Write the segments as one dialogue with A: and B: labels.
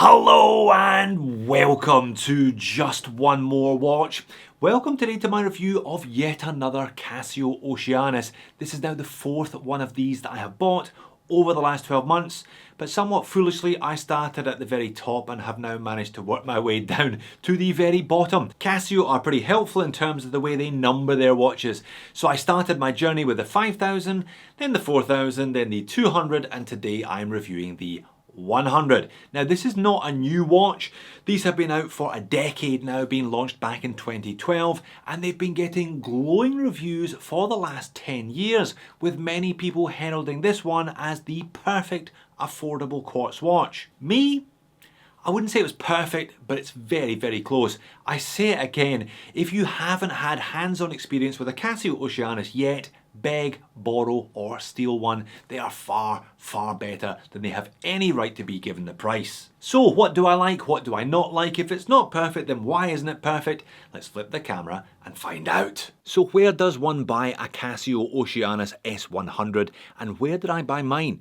A: Hello and welcome to Just One More Watch. Welcome today to my review of yet another Casio Oceanus. This is now the fourth one of these that I have bought over the last 12 months, but somewhat foolishly I started at the very top and have now managed to work my way down to the very bottom. Casio are pretty helpful in terms of the way they number their watches. So I started my journey with the 5000, then the 4000, then the 200, and today I'm reviewing the 100. Now this is not a new watch. These have been out for a decade now, being launched back in 2012, and they've been getting glowing reviews for the last 10 years, with many people heralding this one as the perfect affordable quartz watch. Me? I wouldn't say it was perfect, but it's very, very close. I say it again, if you haven't had hands-on experience with a Casio Oceanus yet, beg, borrow or steal one. They are far, far better than they have any right to be given the price. So what do I like? What do I not like? If it's not perfect, then why isn't it perfect? Let's flip the camera and find out. So where does one buy a Casio Oceanus S100 and where did I buy mine?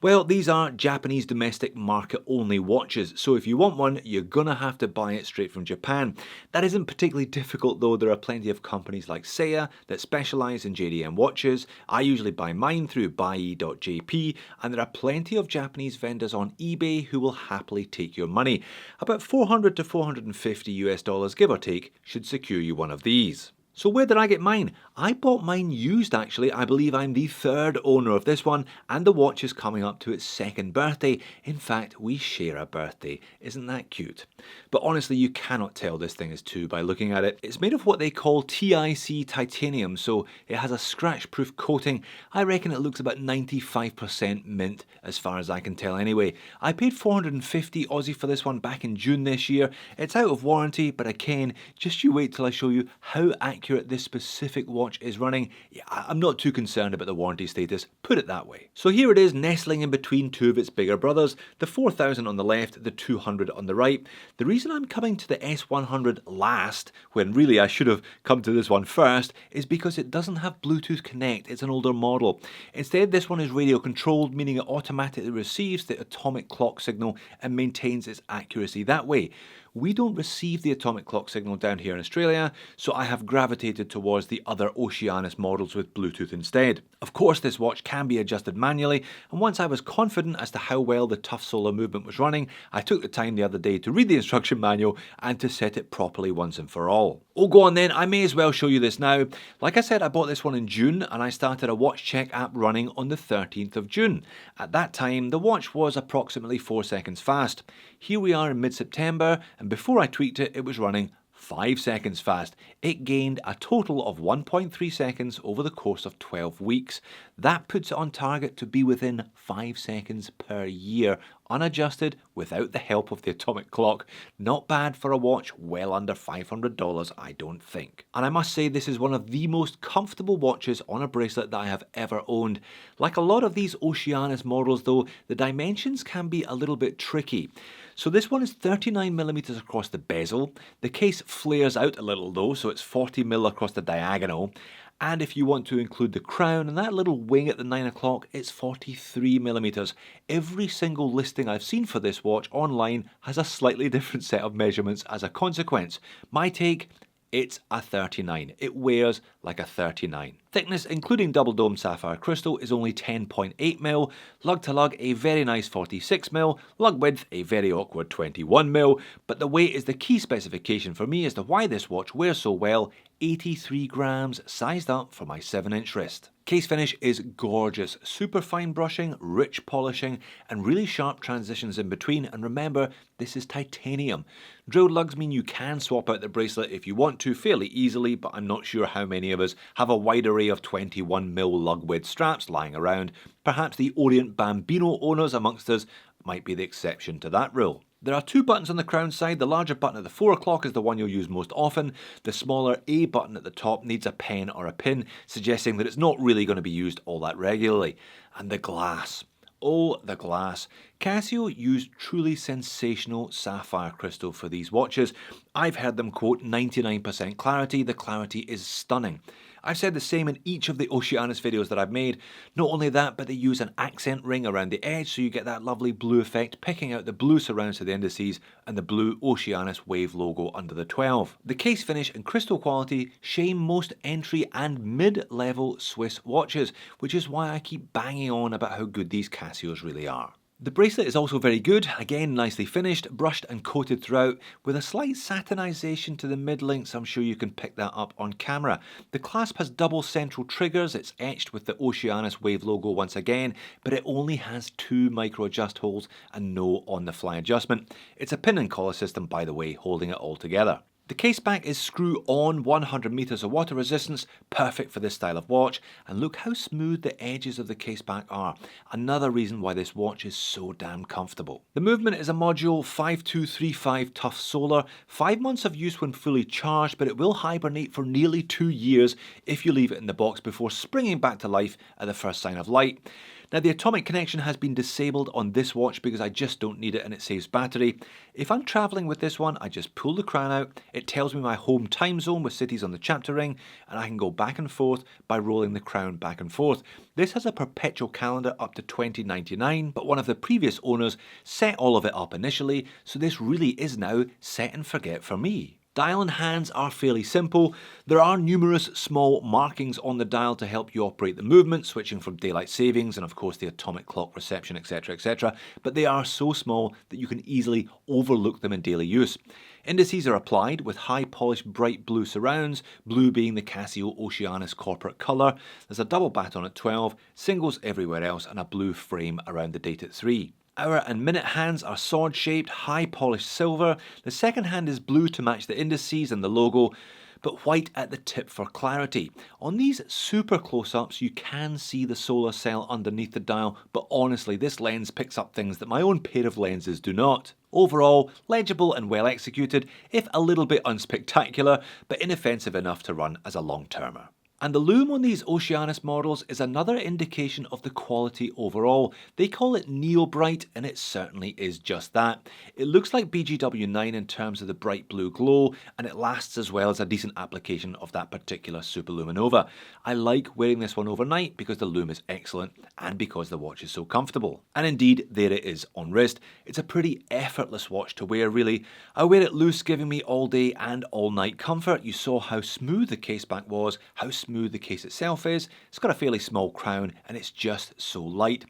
A: Well, these are Japanese domestic market only watches, so if you want one, you're gonna have to buy it straight from Japan. That isn't particularly difficult though. There are plenty of companies like Seiya that specialise in JDM watches. I usually buy mine through buy.jp, and there are plenty of Japanese vendors on eBay who will happily take your money. About 400 to 450 US dollars, give or take, should secure you one of these. So where did I get mine? I bought mine used actually. I believe I'm the third owner of this one and the watch is coming up to its second birthday. In fact, we share a birthday. Isn't that cute? But honestly, you cannot tell this thing is two by looking at it. It's made of what they call TIC titanium, so it has a scratch-proof coating. I reckon it looks about 95% mint as far as I can tell anyway. I paid 450 Aussie for this one back in June this year. It's out of warranty, but again, just you wait till I show you how accurate this specific watch is running. Yeah, I'm not too concerned about the warranty status, put it that way. So here it is, nestling in between two of its bigger brothers, the 4000 on the left, the 200 on the right. The reason I'm coming to the S100 last, when really I should have come to this one first, is because it doesn't have Bluetooth Connect. It's an older model. Instead, this one is radio controlled, meaning it automatically receives the atomic clock signal and maintains its accuracy that way. We don't receive the atomic clock signal down here in Australia, so I have gravitated towards the other Oceanus models with Bluetooth instead. Of course, this watch can be adjusted manually, and once I was confident as to how well the tough solar movement was running, I took the time the other day to read the instruction manual and to set it properly once and for all. Oh, go on then, I may as well show you this now. Like I said, I bought this one in June, and I started a watch check app running on the 13th of June. At that time, the watch was approximately 4 seconds fast. Here we are in mid-September, and before I tweaked it, it was running 5 seconds fast. It gained a total of 1.3 seconds over the course of 12 weeks. That puts it on target to be within 5 seconds per year, unadjusted, without the help of the atomic clock. Not bad for a watch well under $500, I don't think. And I must say, this is one of the most comfortable watches on a bracelet that I have ever owned. Like a lot of these Oceanus models though, the dimensions can be a little bit tricky. So this one is 39mm across the bezel. The case flares out a little though, so it's 40mm across the diagonal. And if you want to include the crown and that little wing at the 9 o'clock, it's 43mm. Every single listing I've seen for this watch online has a slightly different set of measurements as a consequence. My take? It's a 39. It wears like a 39. Thickness, including double dome sapphire crystal, is only 10.8mm. Lug to lug, a very nice 46mm. Lug width, a very awkward 21mm. But the weight is the key specification for me as to why this watch wears so well. 83 grams, sized up for my 7-inch wrist. Case finish is gorgeous. Super fine brushing, rich polishing, and really sharp transitions in between. And remember, this is titanium. Drilled lugs mean you can swap out the bracelet if you want to fairly easily, but I'm not sure how many of us have a wide array of 21mm lug width straps lying around. Perhaps the Orient Bambino owners amongst us might be the exception to that rule. There are two buttons on the crown side. The larger button at the 4 o'clock is the one you'll use most often. The smaller A button at the top needs a pen or a pin, suggesting that it's not really going to be used all that regularly. And the glass. Oh, the glass. Casio used truly sensational sapphire crystal for these watches. I've heard them quote 99% clarity. The clarity is stunning. I've said the same in each of the Oceanus videos that I've made. Not only that, but they use an accent ring around the edge so you get that lovely blue effect, picking out the blue surrounds to the indices and the blue Oceanus wave logo under the 12. The case finish and crystal quality shame most entry and mid-level Swiss watches, which is why I keep banging on about how good these Casios really are. The bracelet is also very good, again nicely finished, brushed and coated throughout, with a slight satinization to the mid-links. I'm sure you can pick that up on camera. The clasp has double central triggers, it's etched with the Oceanus wave logo once again, but it only has 2 micro adjust holes and no on-the-fly adjustment. It's a pin and collar system, by the way, holding it all together. The caseback is screw-on 100 meters of water resistance, perfect for this style of watch, and look how smooth the edges of the caseback are. Another reason why this watch is so damn comfortable. The movement is a module 5235 tough solar, 5 months of use when fully charged, but it will hibernate for nearly 2 years if you leave it in the box before springing back to life at the first sign of light. Now the atomic connection has been disabled on this watch because I just don't need it and it saves battery. If I'm travelling with this one, I just pull the crown out, it tells me my home time zone with cities on the chapter ring, and I can go back and forth by rolling the crown back and forth. This has a perpetual calendar up to 2099, but one of the previous owners set all of it up initially, so this really is now set and forget for me. Dial and hands are fairly simple. There are numerous small markings on the dial to help you operate the movement, switching from daylight savings and of course the atomic clock reception, etc, but they are so small that you can easily overlook them in daily use. Indices are applied with high polished bright blue surrounds, blue being the Casio Oceanus corporate colour. There's a double baton at 12, singles everywhere else, and a blue frame around the date at 3. Hour and minute hands are sword shaped, high polished silver. The second hand is blue to match the indices and the logo, but white at the tip for clarity. On these super close-ups you can see the solar cell underneath the dial, but honestly this lens picks up things that my own pair of lenses do not. Overall, legible and well executed, if a little bit unspectacular, but inoffensive enough to run as a long-termer. And the lume on these Oceanus models is another indication of the quality overall. They call it Neo Bright, and it certainly is just that. It looks like BGW9 in terms of the bright blue glow, and it lasts as well as a decent application of that particular superluminova. I like wearing this one overnight because the lume is excellent and because the watch is so comfortable. And indeed, there it is on wrist. It's a pretty effortless watch to wear, really. I wear it loose, giving me all day and all night comfort. You saw how smooth the caseback was, how smooth the case itself is. It's got a fairly small crown and it's just so light.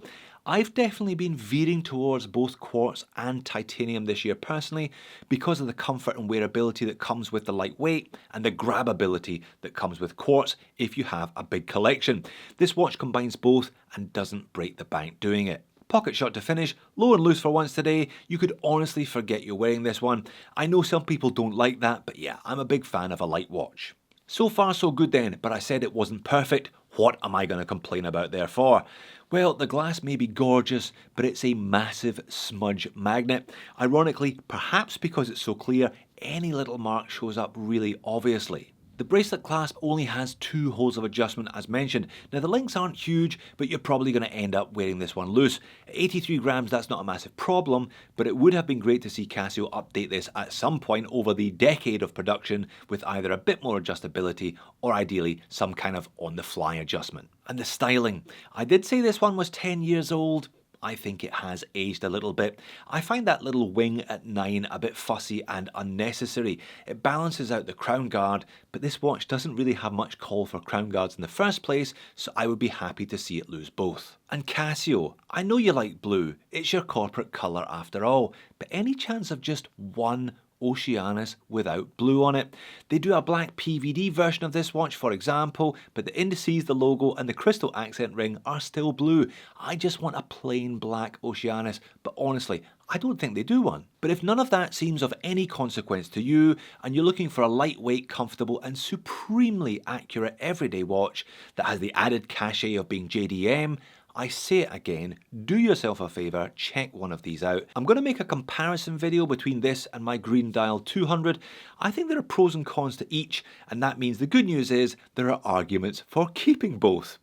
A: I've definitely been veering towards both quartz and titanium this year personally because of the comfort and wearability that comes with the lightweight and the grabability that comes with quartz if you have a big collection. This watch combines both and doesn't break the bank doing it. Pocket shot to finish, low and loose for once today. You could honestly forget you're wearing this one. I know some people don't like that, but yeah, I'm a big fan of a light watch. So far so good then, but I said it wasn't perfect. What am I going to complain about therefore? Well, the glass may be gorgeous, but it's a massive smudge magnet. Ironically, perhaps because it's so clear, any little mark shows up really obviously. The bracelet clasp only has 2 holes of adjustment as mentioned. Now the links aren't huge, but you're probably going to end up wearing this one loose. At 83 grams that's not a massive problem, but it would have been great to see Casio update this at some point over the decade of production with either a bit more adjustability or ideally some kind of on-the-fly adjustment. And the styling. I did say this one was 10 years old. I think it has aged a little bit. I find that little wing at 9 a bit fussy and unnecessary. It balances out the crown guard, but this watch doesn't really have much call for crown guards in the first place, so I would be happy to see it lose both. And Casio, I know you like blue, it's your corporate colour after all, but any chance of just one Oceanus without blue on it? They do a black PVD version of this watch for example, but the indices, the logo and the crystal accent ring are still blue. I just want a plain black Oceanus, but honestly I don't think they do one. But if none of that seems of any consequence to you and you're looking for a lightweight, comfortable and supremely accurate everyday watch that has the added cachet of being JDM, I say it again, do yourself a favour, check one of these out. I'm going to make a comparison video between this and my Green Dial 200. I think there are pros and cons to each, and that means the good news is there are arguments for keeping both.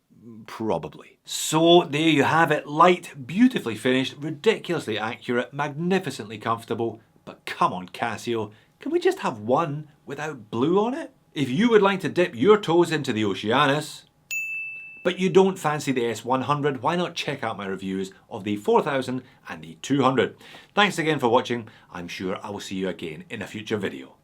A: Probably. So there you have it, light, beautifully finished, ridiculously accurate, magnificently comfortable. But come on Casio, can we just have one without blue on it? If you would like to dip your toes into the Oceanus, but you don't fancy the S100, why not check out my reviews of the 4000 and the 200. Thanks again for watching. I'm sure I will see you again in a future video.